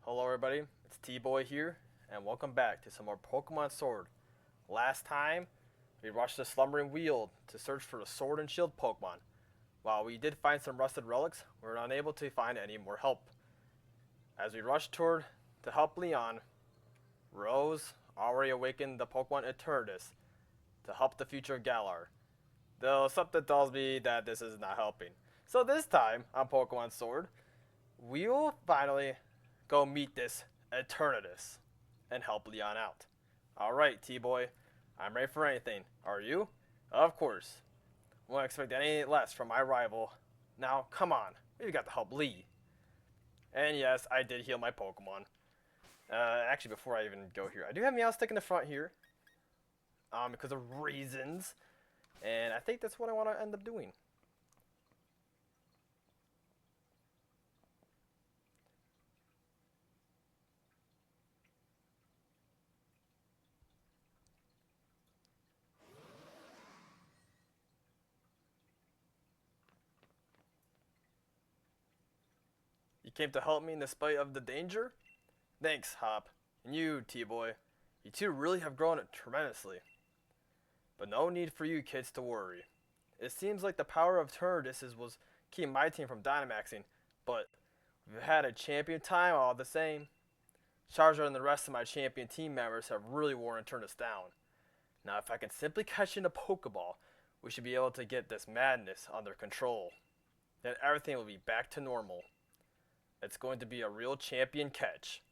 Hello everybody, it's T.Boy here, and welcome back to some more Pokemon Sword. Last time, we rushed the Slumbering Weald to search for the Sword and Shield Pokemon. While we did find some rusted relics, we were unable to find any more help. As we rushed toward to help Leon, Rose already awakened the Pokemon Eternatus to help the future Galar. Though something tells me that this is not helping. So this time, on Pokemon Sword, we will finally go meet this Eternatus and help Leon out. Alright, T-Boy, I'm ready for anything. Are you? Of course. Won't expect any less from my rival. Now, come on. We've got to help Lee. And yes, I did heal my Pokemon. Actually, before I even go here, I do have Meowstic in the front here. Because of reasons. And I think that's what I want to end up doing. You came to help me in spite of the danger? Thanks, Hop. And you, T-Boy. You two really have grown tremendously. But no need for you kids to worry. It seems like the power of Eternatus was keeping my team from Dynamaxing, but we've had a champion time all the same. Charizard and the rest of my champion team members have really worn Eternatus down. Now if I can simply catch in a Pokeball, we should be able to get this madness under control. Then everything will be back to normal. It's going to be a real champion catch.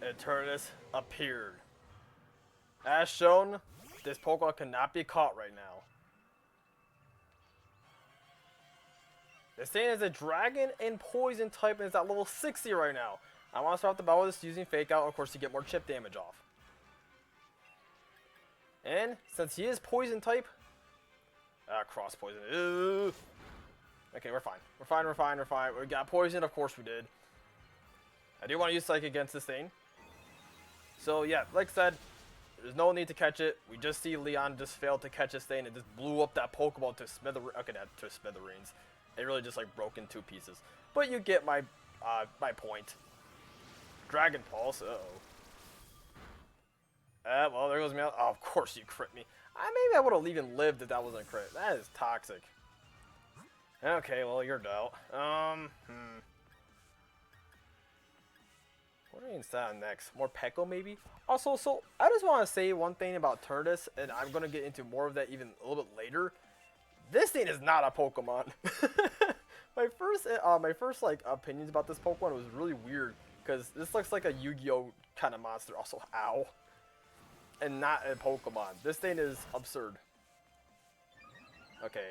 Eternatus appeared. As shown, this Pokemon cannot be caught right now. This thing is a dragon and poison type and it's at level 60 right now. I want to start the battle with this using Fake Out, of course, to get more chip damage off. And since he is poison type, cross poison. Ew. Okay, we're fine. We're fine. We got poison, of course we did. I do want to use Psychic against this thing. So yeah, like I said, there's no need to catch it. We just see Leon just failed to catch this thing and just blew up that Pokeball to smithereens. Okay, not to smithereens. It really just like broke in two pieces. But you get my my point. Dragon Pulse. Well, there goes me. Oh, of course you crit me. Maybe I would have even lived if that wasn't a crit. That is toxic. Okay, well you're out. What are we inside next? More Peko maybe? Also, so I just want to say one thing about Eternatus, and I'm going to get into more of that even a little bit later. This thing is not a Pokemon. my first like opinions about this Pokemon was really weird because this looks like a Yu-Gi-Oh kind of monster. Also, ow. And not a Pokemon. This thing is absurd. Okay.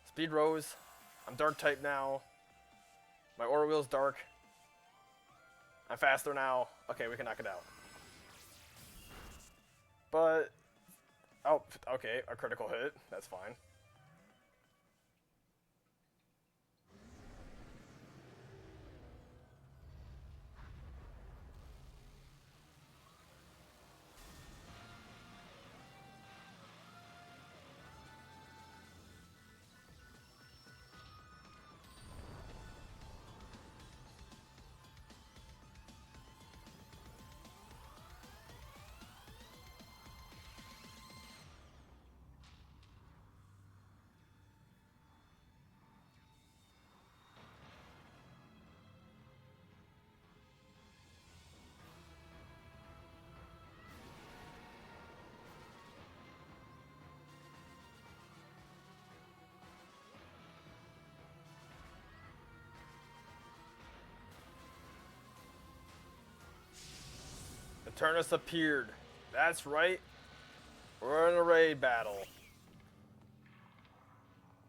Speed Rose. I'm Dark type now. My Aura Wheel's Dark. I'm faster now. Okay, we can knock it out. But, oh, okay, a critical hit. That's fine. Eternatus appeared. That's right. We're in a raid battle.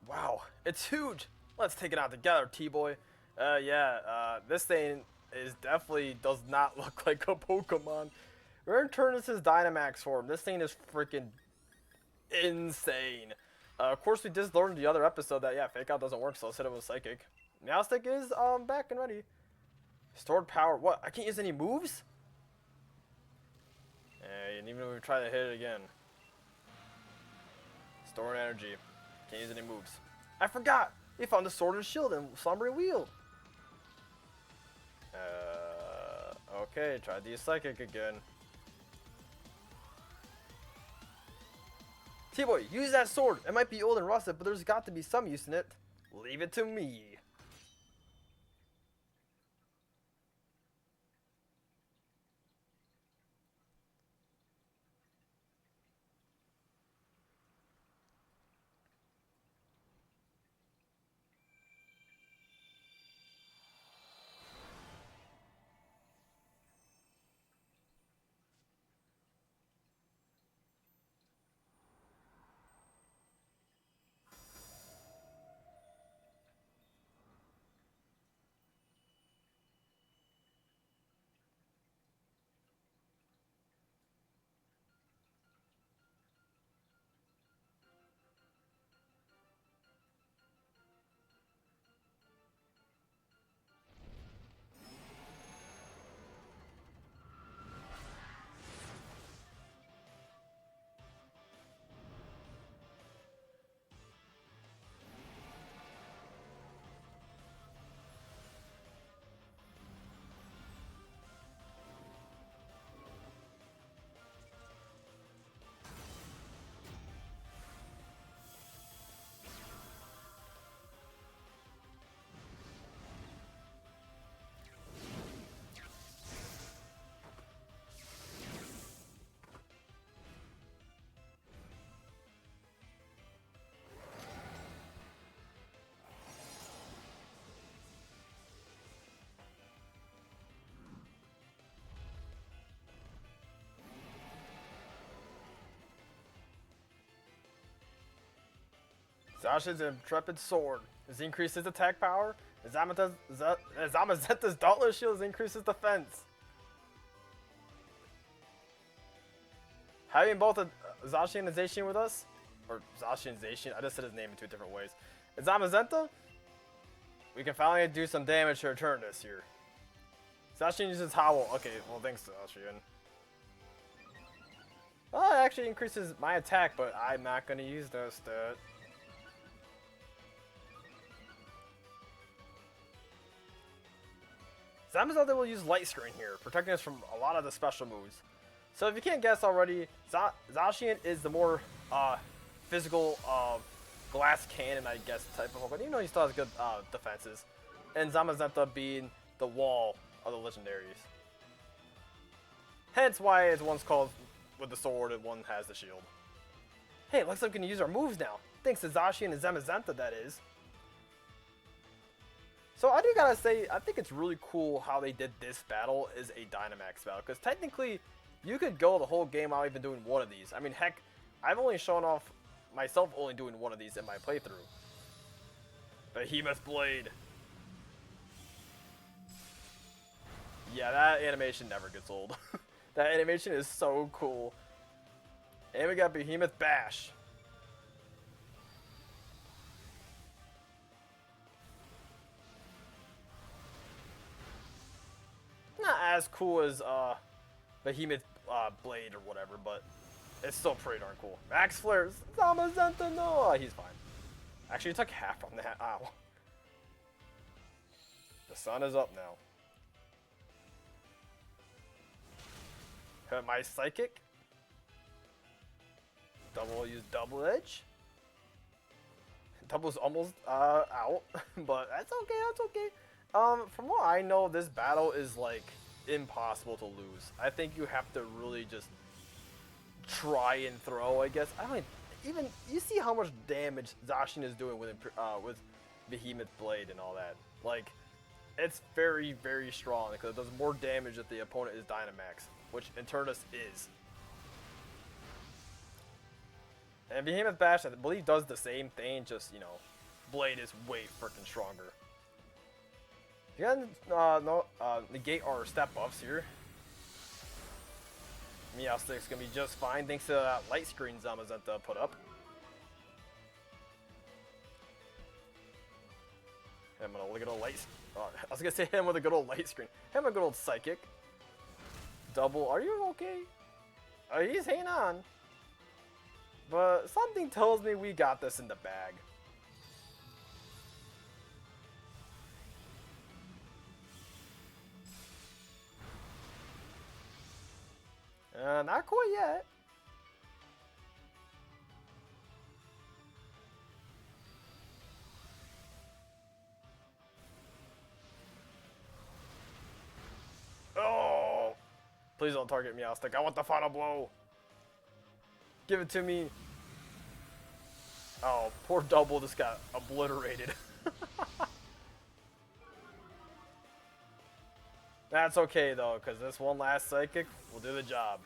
Wow, it's huge. Let's take it out together, T-Boy. This thing is definitely does not look like a Pokemon. We're in Eternatus' Dynamax form. This thing is freaking insane. Of course, we just learned the other episode that, yeah, Fake Out doesn't work, so let's hit it with Psychic. Meowstic is back and ready. Stored power. What? I can't use any moves? And even if we try to hit it again. Storing energy. Can't use any moves. I forgot! We found the Sword and Shield and Slumbering Wheel. Okay, try to use Psychic again. T-Boy, use that sword. It might be old and rusted, but there's got to be some use in it. Leave it to me. Zasha's Intrepid Sword has increased his attack power. Zamazenta's Dauntless Shield has increased his defense. Having both Zacian and Zacian with us, or Zacian and Zacian, I just said his name in two different ways. And Zamazenta, we can finally do some damage to Eternatus here. Zacian uses Howl. Okay, well thanks to Zacian. Well, it actually increases my attack, but I'm not going to use those stat. Zamazenta will use Light Screen here, protecting us from a lot of the special moves. So if you can't guess already, Zacian is the more physical glass cannon, I guess, type of Pokemon. Even though he still has good defenses. And Zamazenta being the wall of the legendaries. Hence why it's one's called with the sword and one has the shield. Hey, it looks like we can use our moves now. Thanks to Zacian and Zamazenta, that is. So I do gotta say, I think it's really cool how they did this battle as a Dynamax battle. Because technically, you could go the whole game without even doing one of these. I mean, heck, I've only shown off myself only doing one of these in my playthrough. Behemoth Blade. Yeah, that animation never gets old. That animation is so cool. And we got Behemoth Bash. Not as cool as Behemoth Blade or whatever, but it's still pretty darn cool. Max Flares, Zamazenta, no, he's fine. Actually, he took half from that. Ow. The sun is up now. Hit my Psychic. Use Double Edge. Double's almost out, but that's okay. That's okay. From what I know, this battle is like impossible to lose. I think you have to really just try and throw. I guess I don't even. You see how much damage Zacian is doing with Behemoth Blade and all that. Like, it's very, very strong because it does more damage if the opponent is Dynamax, which Eternatus is. And Behemoth Bash, I believe, does the same thing, just, you know, Blade is way freaking stronger. You gotta negate our step buffs here. Meowstick's gonna be just fine thanks to that light screen Zamazenta put up. I'm gonna look at a light. I was gonna say him with a good old light screen. Him a good old psychic. Double. Are you okay? He's hanging on. But something tells me we got this in the bag. Not quite yet. Oh! Please don't target Meowstick. I want the final blow. Give it to me. Oh, poor Double just got obliterated. That's okay though, because this one last psychic will do the job.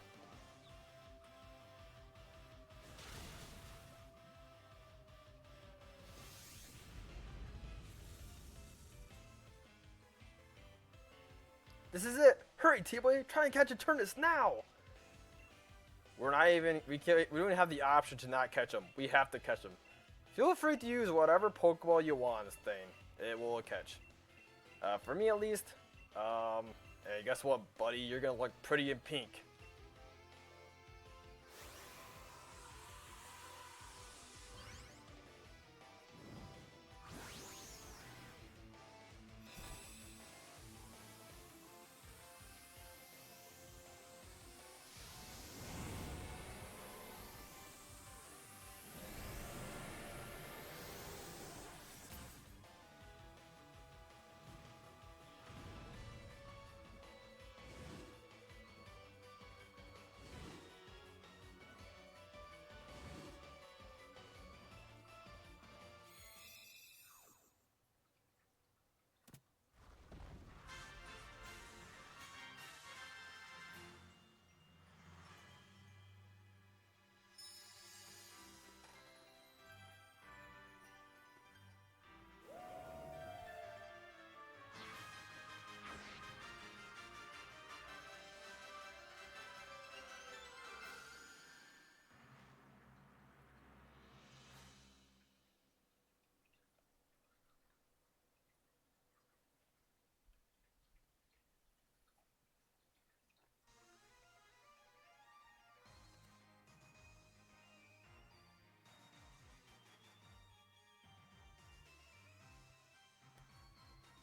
This is it. Hurry, T.Boy. Try and catch Eternatus now. We're not even, we don't even have the option to not catch him. We have to catch him. Feel free to use whatever Pokeball you want on this thing. It will catch. For me at least, hey, guess what, buddy? You're gonna look pretty in pink.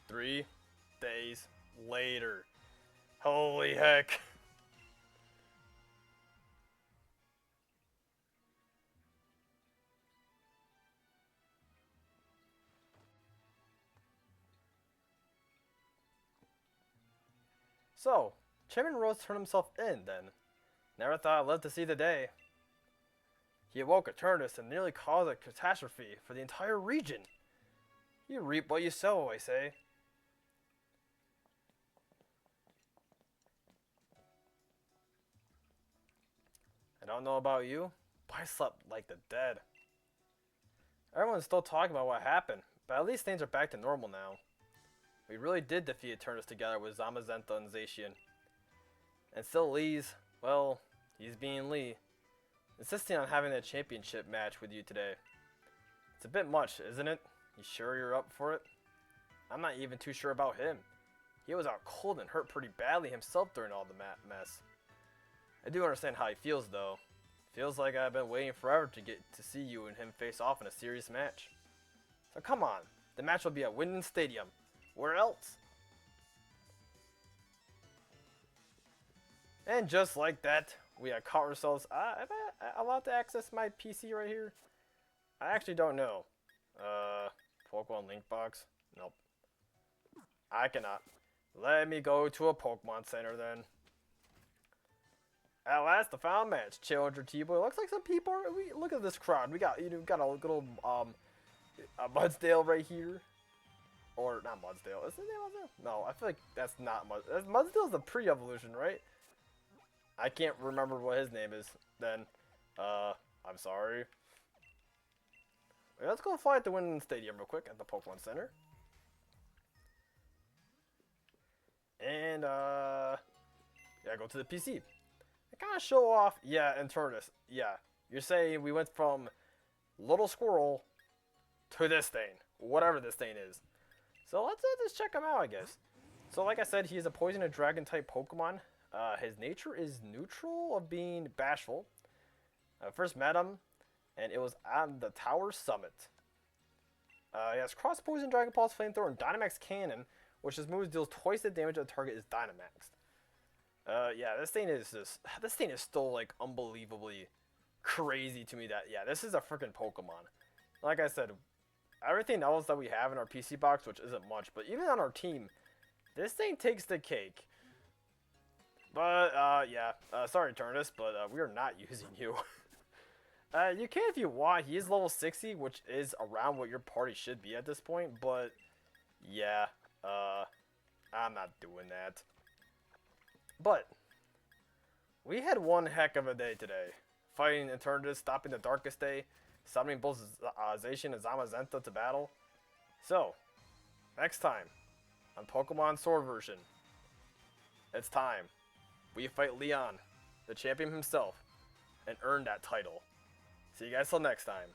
Three days later. Holy heck. So, Chairman Rose turned himself in then. Never thought I'd live to see the day. He awoke Eternatus and nearly caused a catastrophe for the entire region. You reap what you sow, I say. I don't know about you, but I slept like the dead. Everyone's still talking about what happened, but at least things are back to normal now. We really did defeat Eternatus together with Zamazenta and Zacian. And still Lee's, well, he's being Lee, insisting on having a championship match with you today. It's a bit much, isn't it? You sure you're up for it? I'm not even too sure about him. He was out cold and hurt pretty badly himself during all the mess. I do understand how he feels though. Feels like I've been waiting forever to get to see you and him face off in a serious match. So come on, the match will be at Winden Stadium. Where else? And just like that, we have caught ourselves. Am I allowed to access my PC right here? I actually don't know. Pokemon Link Box? Nope. I cannot. Let me go to a Pokemon Center then. At last, the final match. Challenger T.Boy. Looks like some people are. Look at this crowd. We got got a good old Mudsdale right here. Or not Mudsdale. Is his name Mudsdale? No, I feel like that's not Mudsdale. Mudsdale's the pre-evolution, right? I can't remember what his name is then. I'm sorry. Let's go fly at the Wind Stadium real quick at the Pokemon Center. And, yeah, go to the PC. I kind of show off, yeah, Eternatus. Yeah, you're saying we went from Little Squirrel to this thing. Whatever this thing is. So let's just check him out, I guess. So like I said, he is a poison and dragon type Pokemon. His nature is neutral of being bashful. I first met him, and it was on the Tower Summit. He has Cross Poison, Dragon Pulse, Flamethrower, and Dynamax Cannon, which his moves deals twice the damage of the target is Dynamaxed. Yeah, this thing is still like unbelievably crazy to me. That yeah, this is a freaking Pokemon. Like I said, everything else that we have in our PC box, which isn't much, but even on our team, this thing takes the cake. But yeah, sorry Eternatus, but we are not using you. You can if you want. He is level 60, which is around what your party should be at this point. But yeah, I'm not doing that. But we had one heck of a day today. Fighting Eternatus, stopping the Darkest Day, summoning both Zacian and Zamazenta to battle. So, next time on Pokemon Sword version, it's time we fight Leon, the champion himself, and earn that title. See you guys till next time.